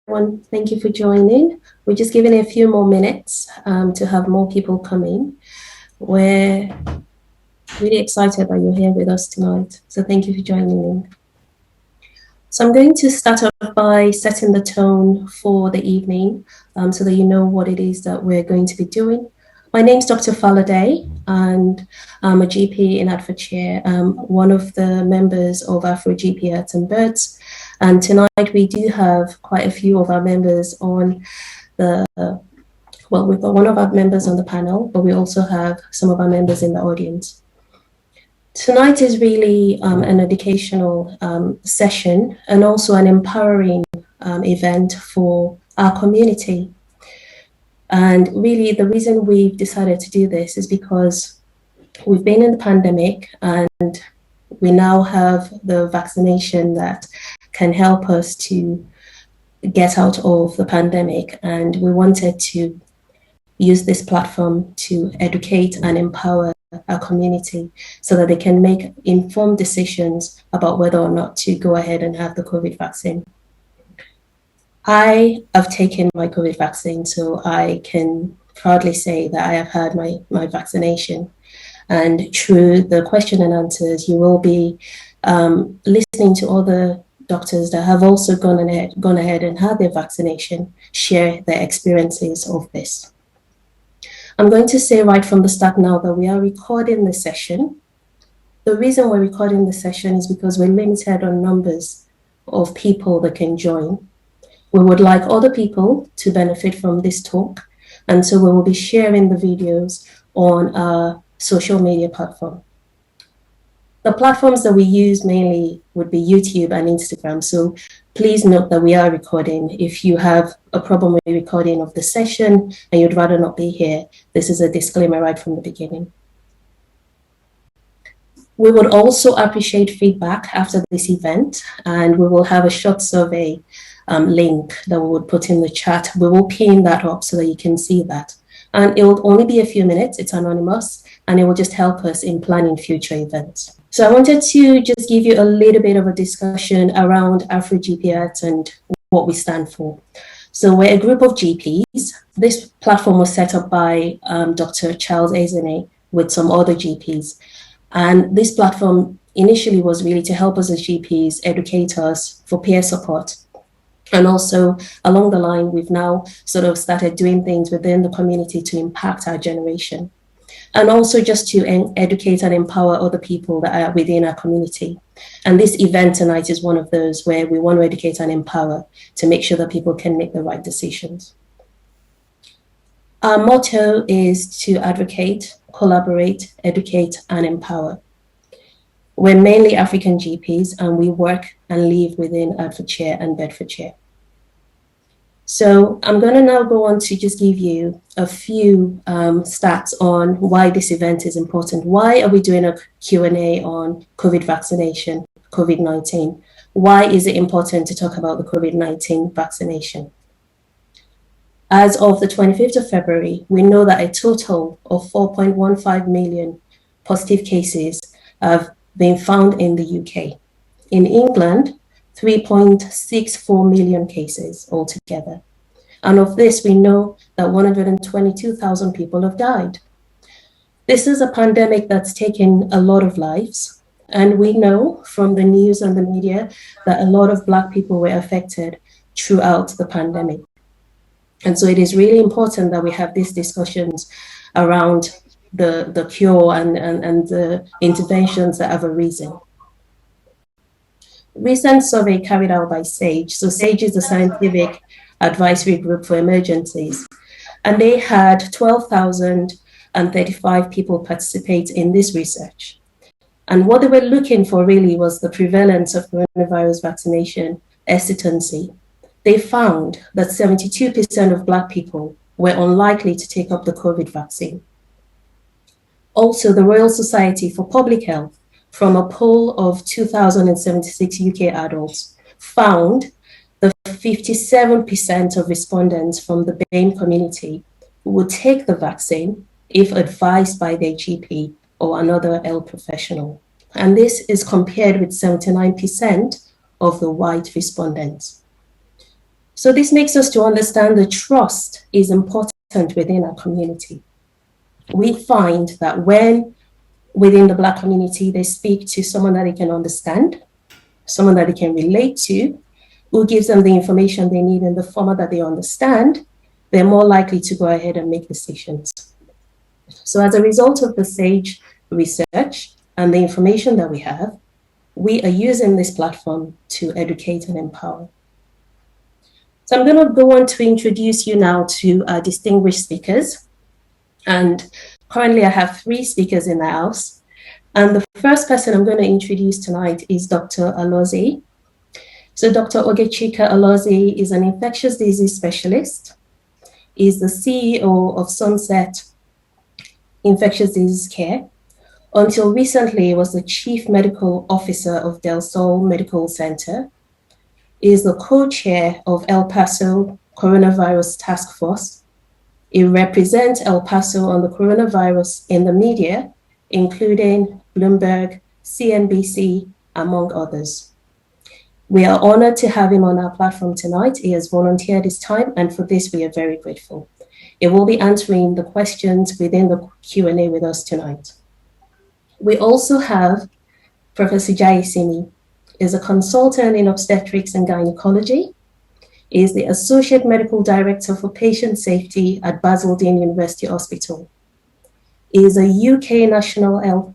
everyone. Thank you for joining. We're just giving it a few more minutes to have more people come in. We're really excited that you're here with us tonight. So thank you for joining in. So I'm going to start off by setting the tone for the evening so that you know what it is that we're going to be doing. My name's Dr. Faladay, and I'm a GP in Hertfordshire, one of the members of Afro GP Herts and Birds. And tonight we do have quite a few of our members on the, well, we've got one of our members on the panel, but we also have some of our members in the audience. Tonight is really an educational session and also an empowering event for our community. And really the reason we've decided to do this is because we've been in the pandemic and we now have the vaccination that can help us to get out of the pandemic. And we wanted to use this platform to educate and empower our community so that they can make informed decisions about whether or not to go ahead and have the COVID vaccine. I have taken my COVID vaccine, so I can proudly say that I have had my vaccination. And through the question and answers, you will be listening to other doctors that have also gone ahead and had their vaccination, share their experiences of this. I'm going to say right from the start now that we are recording this session. The reason we're recording this session is because we're limited on numbers of people that can join. We would like other people to benefit from this talk, and so we will be sharing the videos on our social media platform. The platforms that we use mainly would be YouTube and Instagram, so please note that we are recording. If you have a problem with the recording of the session and you'd rather not be here, this is a disclaimer right from the beginning. We would also appreciate feedback after this event, and we will have a short survey link that we would put in the chat. We will pin that up so that you can see that. And it will only be a few minutes, it's anonymous, and it will just help us in planning future events. So I wanted to just give you a little bit of a discussion around Afro GP Herts and what we stand for. So we're a group of GPs. This platform was set up by Dr. Charles Ezene with some other GPs. And this platform initially was really to help us as GPs, educate us for peer support. And also along the line, we've now sort of started doing things within the community to impact our generation. And also just to educate and empower other people that are within our community. And this event tonight is one of those where we want to educate and empower to make sure that people can make the right decisions. Our motto is to advocate, collaborate, educate, and empower. We're mainly African GPs and we work and live within Hertfordshire and Bedfordshire. So I'm going to now go on to just give you a few stats on why this event is important. Why are we doing a Q&A on COVID vaccination, COVID-19? Why is it important to talk about the COVID-19 vaccination? As of the 25th of February, we know that a total of 4.15 million positive cases have been found in the UK. In England, 3.64 million cases altogether. And of this, we know that 122,000 people have died. This is a pandemic that's taken a lot of lives. And we know from the news and the media that a lot of Black people were affected throughout the pandemic. And so it is really important that we have these discussions around the cure and the interventions that have arisen. Recent survey carried out by SAGE. So SAGE is the Scientific Advisory Group for Emergencies. And they had 12,035 people participate in this research. And what they were looking for really was the prevalence of coronavirus vaccination hesitancy. They found that 72% of Black people were unlikely to take up the COVID vaccine. Also, the Royal Society for Public Health, from a poll of 2,076 UK adults, found that 57% of respondents from the BAME community would take the vaccine if advised by their GP or another health professional. And this is compared with 79% of the white respondents. So this makes us to understand the trust is important within our community. We find that when within the Black community, they speak to someone that they can understand, someone that they can relate to, who gives them the information they need in the format that they understand, they're more likely to go ahead and make decisions. So as a result of the SAGE research and the information that we have, we are using this platform to educate and empower. So I'm going to go on to introduce you now to our distinguished speakers. And currently I have 3 speakers in the house. And the first person I'm going to introduce tonight is Dr. Alozie. So Dr. Ogechika Alozie is an infectious disease specialist. He's the CEO of Sunset Infectious Disease Care. Until recently, he was the Chief Medical Officer of Del Sol Medical Center. He is the co-chair of El Paso Coronavirus Task Force. He represents El Paso on the coronavirus in the media, including Bloomberg, CNBC, among others. We are honored to have him on our platform tonight. He has volunteered his time, and for this, we are very grateful. He will be answering the questions within the Q&A with us tonight. We also have Professor Jai Simi. He is a consultant in obstetrics and gynecology. He is the Associate Medical Director for Patient Safety at Basildine University Hospital. He is a UK National Health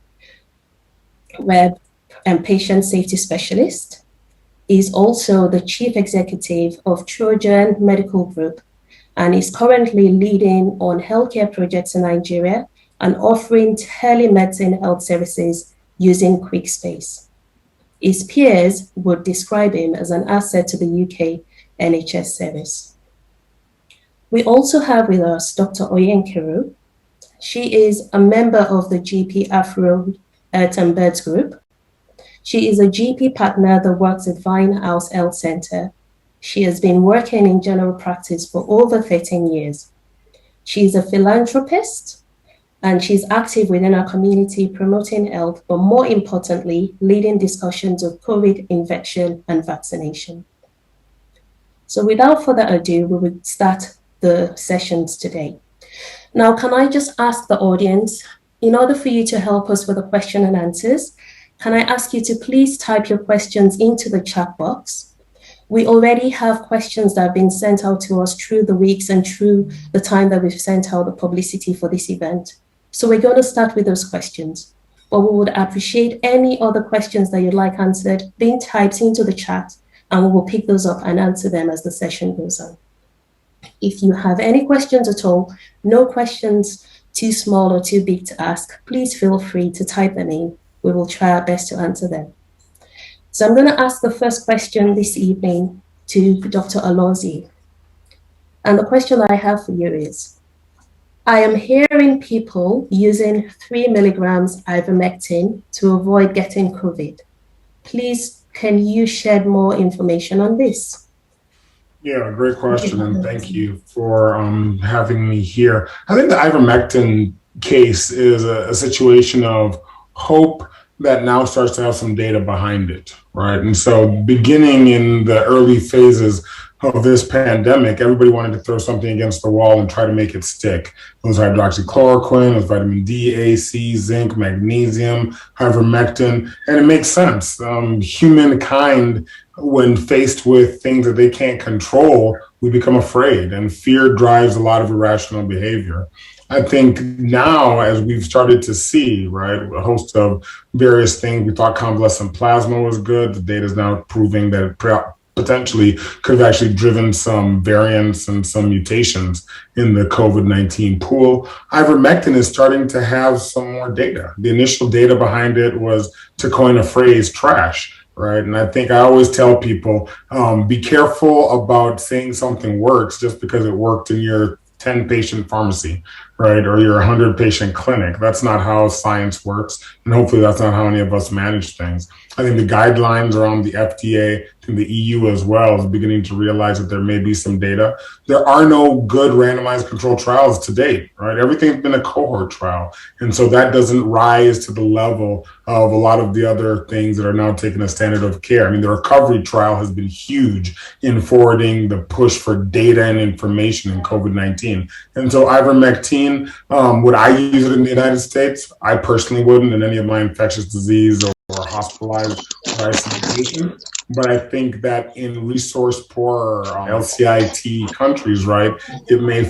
Web and Patient Safety Specialist. He is also the Chief Executive of Trojan Medical Group and is currently leading on healthcare projects in Nigeria and offering telemedicine health services using QuickSpace. His peers would describe him as an asset to the UK NHS service. We also have with us Dr. Oyenkiru. She is a member of the GP Afro Earth and Birds Group. She is a GP partner that works at Vine House Health Center. She has been working in general practice for over 13 years. She is a philanthropist, and she's active within our community promoting health, but more importantly, leading discussions of COVID infection and vaccination. So without further ado, we will start the sessions today. Now, can I just ask the audience, in order for you to help us with the question and answers, can I ask you to please type your questions into the chat box? We already have questions that have been sent out to us through the weeks and through the time that we've sent out the publicity for this event. So we're going to start with those questions, but we would appreciate any other questions that you'd like answered being typed into the chat, and we will pick those up and answer them as the session goes on. If you have any questions at all, no questions too small or too big to ask, please feel free to type them in. We will try our best to answer them. So I'm going to ask the first question this evening to Dr. Alozie. And the question I have for you is, I am hearing people using 3 milligrams ivermectin to avoid getting COVID. Please, can you shed more information on this? Yeah, great question, and thank you for having me here. I think the ivermectin case is a situation of hope that now starts to have some data behind it, right? And so beginning in the early phases of this pandemic, everybody wanted to throw something against the wall and try to make it stick. It was hydroxychloroquine, it was vitamin D, A, C, zinc, magnesium, ivermectin, and it makes sense. Humankind, when faced with things that they can't control, we become afraid, and fear drives a lot of irrational behavior. I think now, as we've started to see, right, a host of various things, we thought convalescent plasma was good. The data is now proving that it potentially could have actually driven some variants and some mutations in the COVID-19 pool. Ivermectin is starting to have some more data. The initial data behind it was, to coin a phrase, trash. Right. And I think I always tell people, be careful about saying something works just because it worked in your 10 patient pharmacy, right? Or your 100 patient clinic. That's not how science works. And hopefully that's not how any of us manage things. I think the guidelines around the FDA think the EU as well is beginning to realize that there may be some data. There are no good randomized controlled trials to date, right? Everything's been a cohort trial. And so that doesn't rise to the level of a lot of the other things that are now taking a standard of care. I mean, the recovery trial has been huge in forwarding the push for data and information in COVID-19. And so ivermectin, would I use it in the United States? I personally wouldn't in any of my infectious disease or hospitalized or ICU patients. But I think that in resource poor LCIT countries, right, it may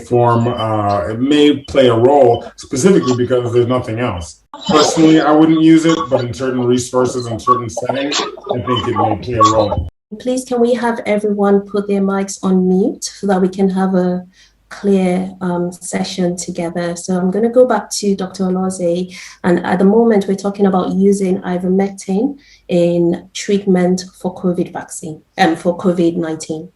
play a role specifically because there's nothing else. Personally, I wouldn't use it, but in certain resources and certain settings, I think it may play a role. Please, can we have everyone put their mics on mute so that we can have a clear session together? So I'm going to go back to Dr. Oloze, and at the moment we're talking about using ivermectin in treatment for COVID vaccine and for COVID-19.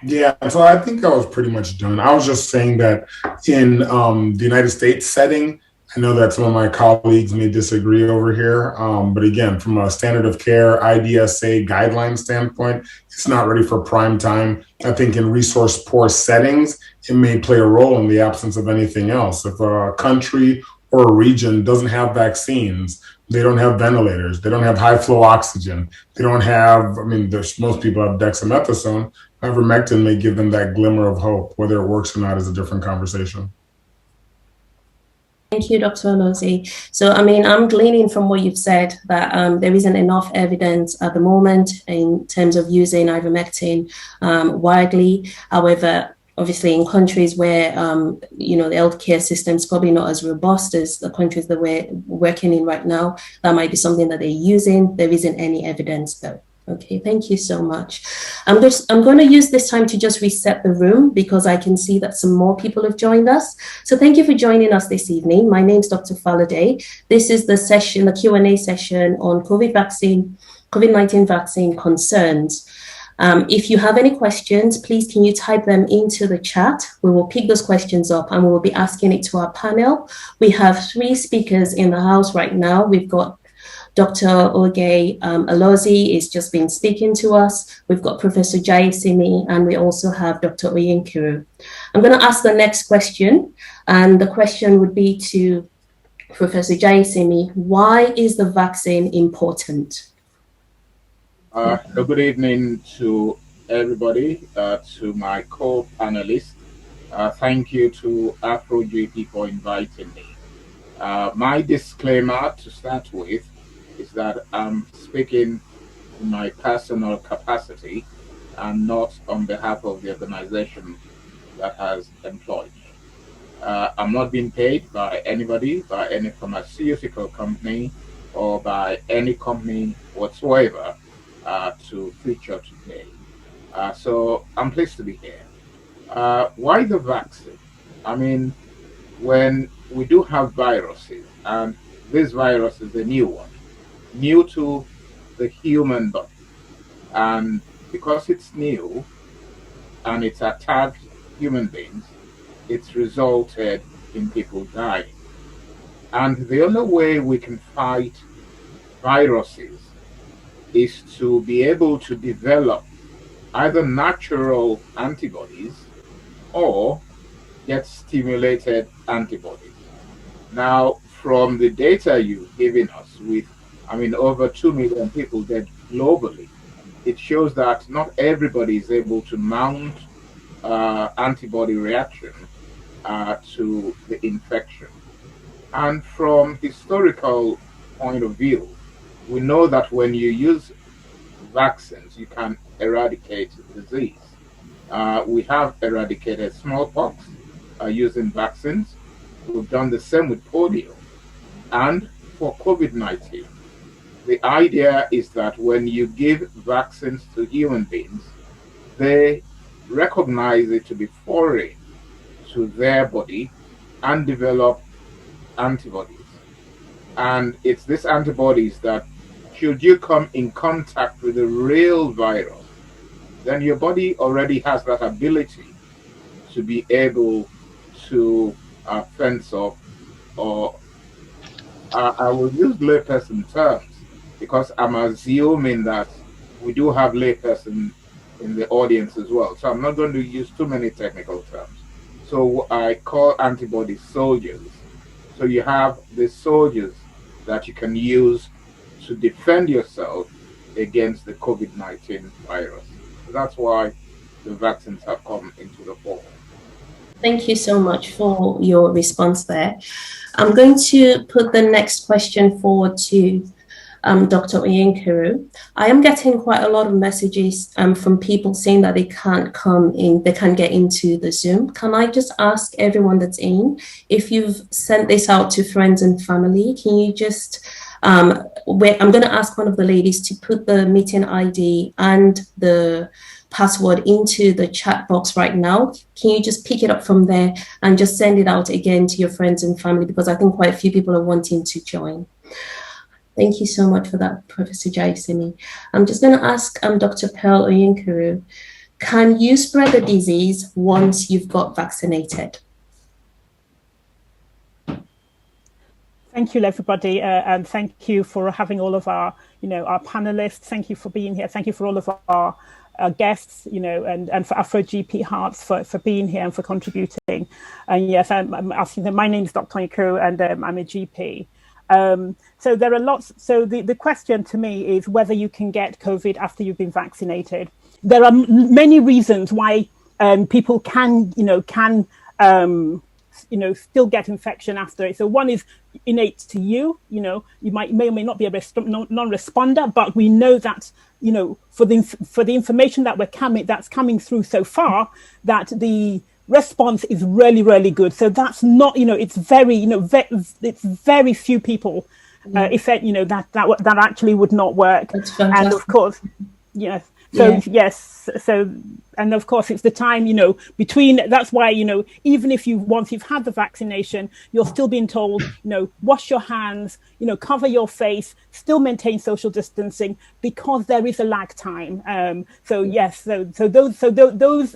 Yeah, so I think I was pretty much done. I was just saying that in the United States setting, I know that some of my colleagues may disagree over here, but again, from a standard of care IDSA guideline standpoint, it's not ready for prime time. I think in resource poor settings, it may play a role in the absence of anything else. If a country or a region doesn't have vaccines, they don't have ventilators, they don't have high flow oxygen, they don't have, I mean, most people have dexamethasone. Ivermectin may give them that glimmer of hope. Whether it works or not is a different conversation. Thank you, Dr. Oloze. So, I mean, I'm gleaning from what you've said that there isn't enough evidence at the moment in terms of using ivermectin widely. However, obviously in countries where, the healthcare system is probably not as robust as the countries that we're working in right now, that might be something that they're using. There isn't any evidence though. Okay, thank you so much. I'm going to use this time to just reset the room because I can see that some more people have joined us. So thank you for joining us this evening. My name is Dr. Faladay. This is the Q&A session on COVID-19 vaccine concerns. If you have any questions, please can you type them into the chat? We will pick those questions up and we will be asking it to our panel. We have 3 speakers in the house right now. We've got Dr. Oge Oloze is just been speaking to us. We've got Professor Jayasimi, and we also have Dr. Oyenkiru. I'm going to ask the next question, and the question would be to Professor Jayasimi. Why is the vaccine important? Good evening to everybody, to my co-panelists. Thank you to AfroJP for inviting me. My disclaimer to start with is that I'm speaking in my personal capacity and not on behalf of the organization that has employed me. I'm not being paid by anybody, by any pharmaceutical company, or by any company whatsoever to feature today. So I'm pleased to be here. Why the vaccine? I mean, when we do have viruses, and this virus is a new one, new to the human body. And because it's new and it's attacked human beings, it's resulted in people dying. And the only way we can fight viruses is to be able to develop either natural antibodies or get stimulated antibodies. Now, from the data you've given us with, over 2 million people dead globally, it shows that not everybody is able to mount antibody reaction to the infection. And from historical point of view, we know that when you use vaccines, you can eradicate disease. We have eradicated smallpox using vaccines. We've done the same with polio. And for COVID-19, the idea is that when you give vaccines to human beings, they recognize it to be foreign to their body and develop antibodies. And it's these antibodies that, should you come in contact with the real virus, then your body already has that ability to be able to fence off, or I will use layperson terms because I'm assuming that we do have layperson in the audience as well. So I'm not going to use too many technical terms. So I call antibodies soldiers. So you have the soldiers that you can use to defend yourself against the COVID-19 virus. So that's why the vaccines have come into the fore. Thank you so much for your response there. I'm going to put the next question forward to Dr. Oyenkuru. I am getting quite a lot of messages from people saying that they can't come in, they can't get into the Zoom. Can I just ask everyone that's in, if you've sent this out to friends and family, can you just, I'm going to ask one of the ladies to put the meeting ID and the password into the chat box right now. Can you just pick it up from there and just send it out again to your friends and family, because I think quite a few people are wanting to join. Thank you so much for that, Professor Jaisimi. I'm just going to ask Dr. Pearl Oyenkuru, can you spread the disease once you've got vaccinated? Thank you, everybody, and thank you for having all of our, our panelists. Thank you for being here. Thank you for all of our guests, and for AfroGP Hearts for being here and for contributing. And yes, I'm asking them. My name is Dr. Oyenkuru, and I'm a GP. So there are lots. So the question to me is whether you can get COVID after you've been vaccinated. There are many reasons why people can still get infection after it. So one is innate to you. You may or may not be a non-responder, but we know that for the information that's coming through so far, that the response is really, really good. So that's not, it's very, it's very few people, if that actually would not work. And of course, yes. So yes, and of course it's the time, between, that's why, even if once you've had the vaccination, you're still being told, wash your hands, cover your face, still maintain social distancing, because there is a lag time. So yes, so those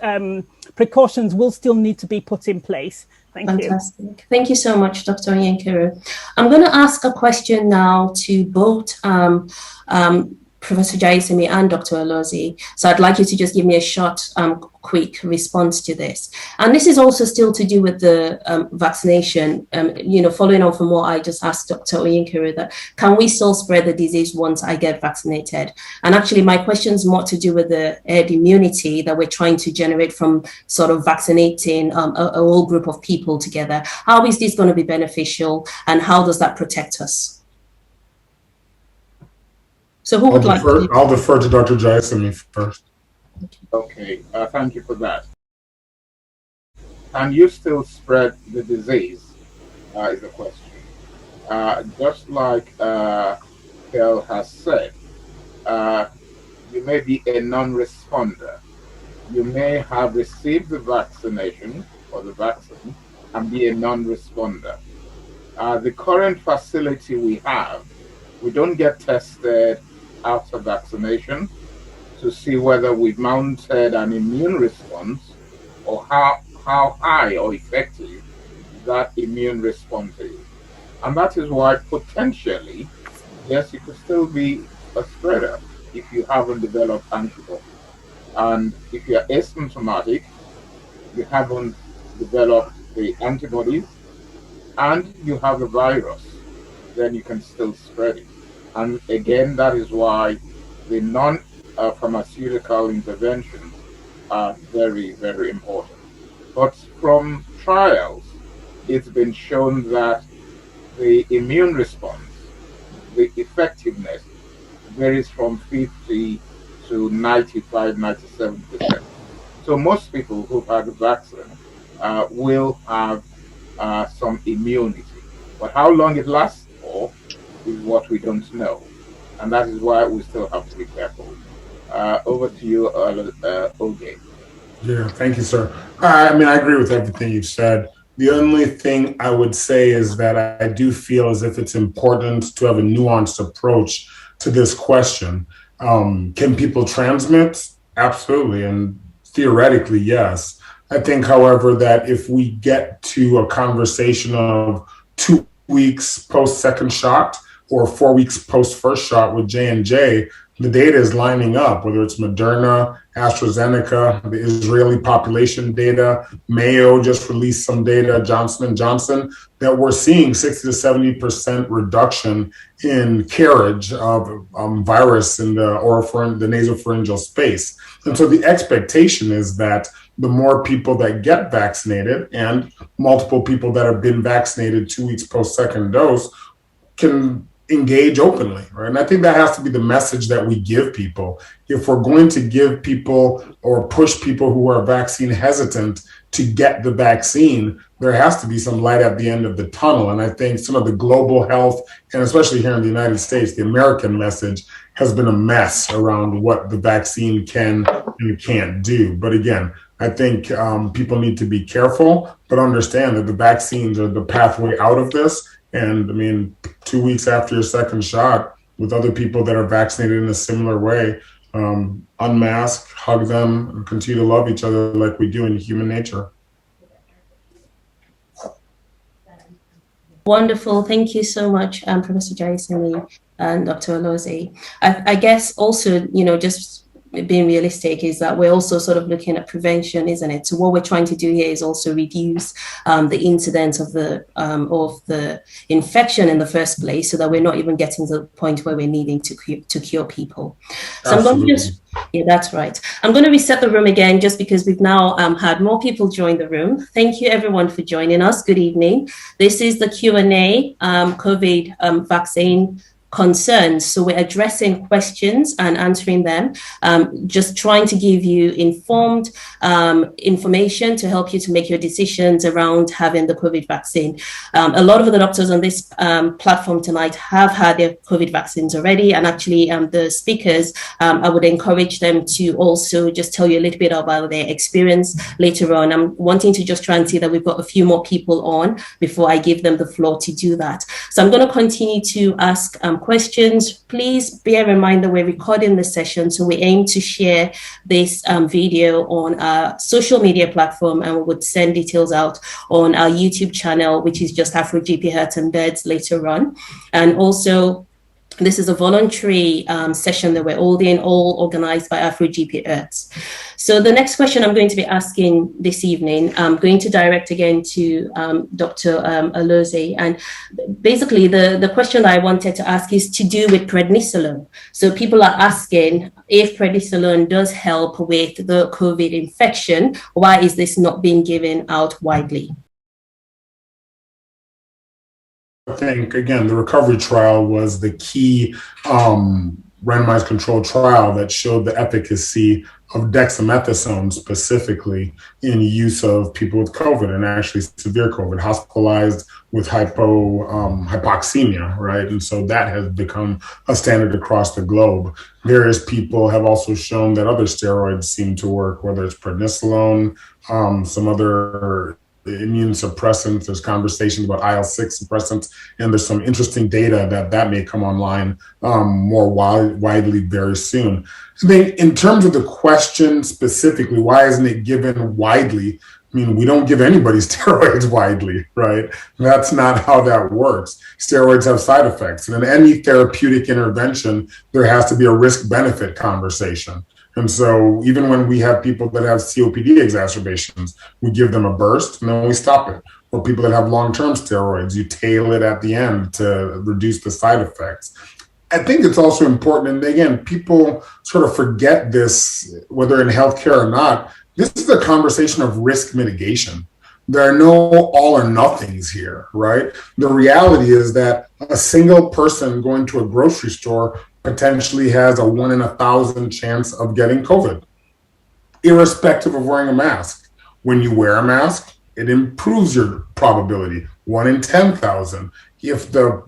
precautions will still need to be put in place. Fantastic. You. Thank you so much, Dr. Oyenkuru. I'm going to ask a question now to both Professor Jaisimi and Dr. Alozi. So I'd like you to just give me a short, quick response to this. And this is also still to do with the vaccination, following on from what I just asked Dr. Oyenkuru, that can we still spread the disease once I get vaccinated? And actually my question is more to do with the herd immunity that we're trying to generate from sort of vaccinating a whole group of people together. How is this going to be beneficial, and how does that protect us? So who would I'll defer to Dr. Jaisimi first. Okay, thank you for that. Can you still spread the disease, is the question. Just like Kel has said, you may be a non-responder. You may have received the vaccination or the vaccine and be a non-responder. The current facility we have, we don't get tested after vaccination to see whether we've mounted an immune response or how high or effective that immune response is. And that is why potentially, yes, you could still be a spreader if you haven't developed antibodies. And if you're asymptomatic, you haven't developed the antibodies, and you have the virus, then you can still spread it. And again, that is why the non-pharmaceutical interventions are very, very important. But from trials, it's been shown that the immune response, the effectiveness, varies from 50 to 95, 97%. So most people who've had the vaccine will have some immunity. But how long it lasts for is what we don't know. And that is why we still have to be careful. Over to you, Oge. Yeah, thank you, sir. I agree with everything you've said. The only thing I would say is that I do feel as if it's important to have a nuanced approach to this question. Can people transmit? Absolutely. And theoretically, yes. I think, however, that if we get to a conversation of 2 weeks post second shot or 4 weeks post first shot with J&J, the data is lining up, whether it's Moderna, AstraZeneca, the Israeli population data, Mayo just released some data, Johnson & Johnson, that we're seeing 60 to 70% reduction in carriage of virus in the nasopharyngeal space. And so the expectation is that the more people that get vaccinated and multiple people that have been vaccinated 2 weeks post second dose can engage openly, right? And I think that has to be the message that we give people. If we're going to give people or push people who are vaccine hesitant to get the vaccine, there has to be some light at the end of the tunnel. And I think some of the global health, and especially here in the United States, the American message has been a mess around what the vaccine can and can't do. But again, I think people need to be careful, but understand that the vaccines are the pathway out of this. And I mean, 2 weeks after your second shot, with other people that are vaccinated in a similar way, unmask, hug them, and continue to love each other like we do in human nature. Wonderful. Thank you so much, Professor Jaisimi and Dr. Alozie. I guess also, just being realistic is that we're also sort of looking at prevention, isn't it? So what we're trying to do here is also reduce the incidence of the infection in the first place, so that we're not even getting to the point where we're needing to cure people. So Absolutely. I'm going to yeah, that's right. I'm going to reset the room again, just because we've now had more people join the room. Thank you everyone for joining us. Good evening. This is the Q&A COVID vaccine concerns. So we're addressing questions and answering them, just trying to give you informed information to help you to make your decisions around having the COVID vaccine. A lot of the doctors on this platform tonight have had their COVID vaccines already, and actually the speakers, I would encourage them to also just tell you a little bit about their experience later on. I'm wanting to just try and see that we've got a few more people on before I give them the floor to do that. So I'm going to continue to ask questions. Please bear in mind that we're recording the session, so we aim to share this video on our social media platform, and we would send details out on our YouTube channel, which is just Afro GP Heart and Beds later on. And also, this is a voluntary session that we're holding, all organized by Afro GP Earths. So the next question I'm going to be asking this evening, I'm going to direct again to Dr. Alozie. And basically the question that I wanted to ask is to do with prednisolone. So people are asking if prednisolone does help with the COVID infection, why is this not being given out widely? I think, again, the recovery trial was the key randomized controlled trial that showed the efficacy of dexamethasone specifically in use of people with COVID, and actually severe COVID, hospitalized with hypoxemia, right? And so that has become a standard across the globe. Various people have also shown that other steroids seem to work, whether it's prednisolone, some other immune suppressants. There's conversations about IL-6 suppressants, and there's some interesting data that may come online more widely very soon. I think in terms of the question specifically, why isn't it given widely? I mean, we don't give anybody steroids widely, right? That's not how that works. Steroids have side effects, and in any therapeutic intervention, there has to be a risk-benefit conversation. And so even when we have people that have COPD exacerbations, we give them a burst and then we stop it. Or people that have long-term steroids, you tail it at the end to reduce the side effects. I think it's also important, and again, people sort of forget this, whether in healthcare or not, this is a conversation of risk mitigation. There are no all or nothings here, right? The reality is that a single person going to a grocery store potentially has a 1 in 1,000 chance of getting COVID, irrespective of wearing a mask. When you wear a mask, it improves your probability, 1 in 10,000. If the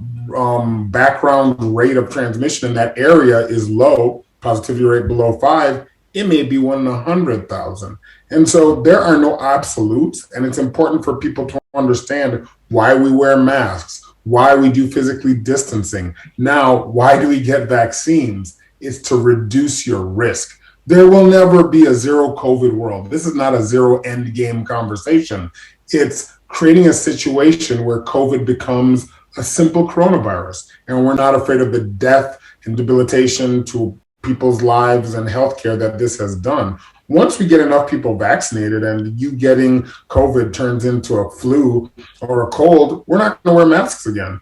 background rate of transmission in that area is low, positivity rate below 5, it may be 1 in 100,000. And so there are no absolutes, and it's important for people to understand why we wear masks, why we do physically distancing. Now, why do we get vaccines? It's to reduce your risk. There will never be a zero COVID world. This is not a zero end game conversation. It's creating a situation where COVID becomes a simple coronavirus, and we're not afraid of the death and debilitation to people's lives and healthcare that this has done. Once we get enough people vaccinated and you getting COVID turns into a flu or a cold, we're not going to wear masks again.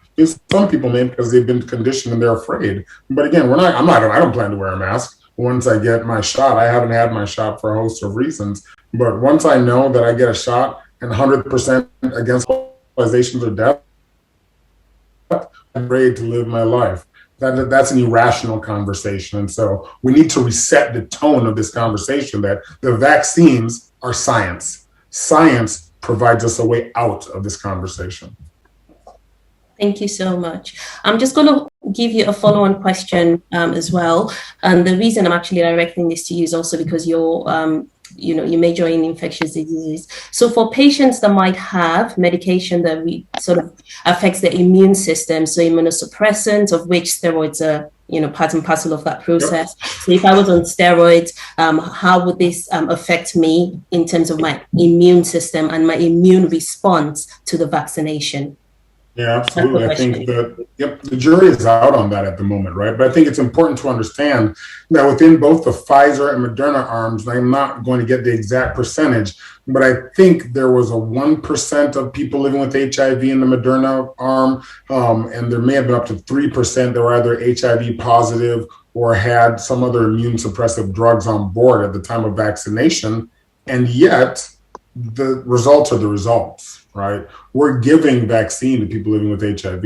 Some people may because they've been conditioned and they're afraid. But again, I don't plan to wear a mask once I get my shot. I haven't had my shot for a host of reasons. But once I know that I get a shot and 100% against hospitalizations or death, I'm ready to live my life. That's an irrational conversation. And so we need to reset the tone of this conversation that the vaccines are science. Science provides us a way out of this conversation. Thank you so much. I'm just going to give you a follow-on question as well. And the reason I'm actually directing this to you is also because you major in infectious diseases. So for patients that might have medication that sort of affects the immune system, so immunosuppressants, of which steroids are, part and parcel of that process. Yep. So if I was on steroids, how would this affect me in terms of my immune system and my immune response to the vaccination? Yeah, absolutely. I think the jury is out on that at the moment, right? But I think it's important to understand that within both the Pfizer and Moderna arms, and I'm not going to get the exact percentage, but I think there was a 1% of people living with HIV in the Moderna arm, and there may have been up to 3% that were either HIV positive or had some other immune suppressive drugs on board at the time of vaccination. And yet the results are the results. Right? We're giving vaccine to people living with HIV.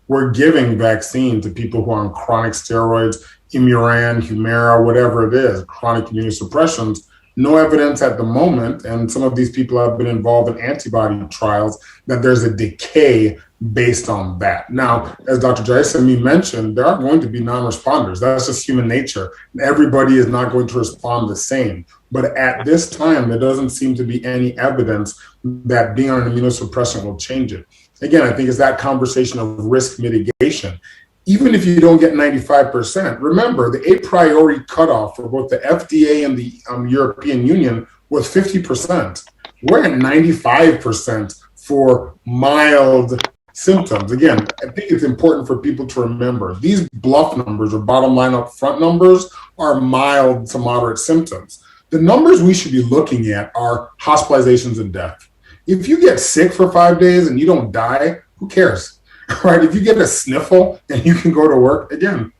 We're giving vaccine to people who are on chronic steroids, Imuran, Humira, whatever it is, chronic immunosuppressions. No evidence at the moment, and some of these people have been involved in antibody trials, that there's a decay based on that. Now, as Dr. Jaisami mentioned, there are going to be non-responders. That's just human nature. Everybody is not going to respond the same. But at this time, there doesn't seem to be any evidence that being on an immunosuppressant will change it. Again, I think it's that conversation of risk mitigation. Even if you don't get 95%, remember the a priori cutoff for both the FDA and the European Union was 50%. We're at 95% for mild symptoms. Again, I think it's important for people to remember these bluff numbers or bottom line up front numbers are mild to moderate symptoms. The numbers we should be looking at are hospitalizations and death. If you get sick for 5 days and you don't die, who cares? Right? If you get a sniffle and you can go to work, again,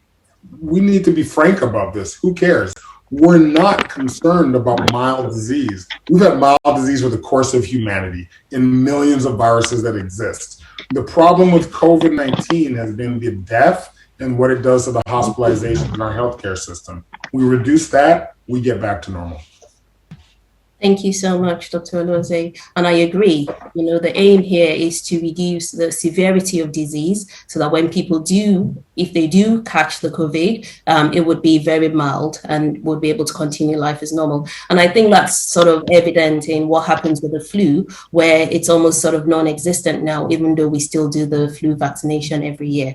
we need to be frank about this. Who cares? We're not concerned about mild disease. We've had mild disease for the course of humanity in millions of viruses that exist. The problem with COVID-19 has been the death and what it does to the hospitalization in our healthcare system. We reduce that, we get back to normal. Thank you so much, Dr. Oloze. And I agree, the aim here is to reduce the severity of disease so that when people if they do catch the COVID, it would be very mild and would be able to continue life as normal. And I think that's sort of evident in what happens with the flu, where it's almost sort of non-existent now, even though we still do the flu vaccination every year.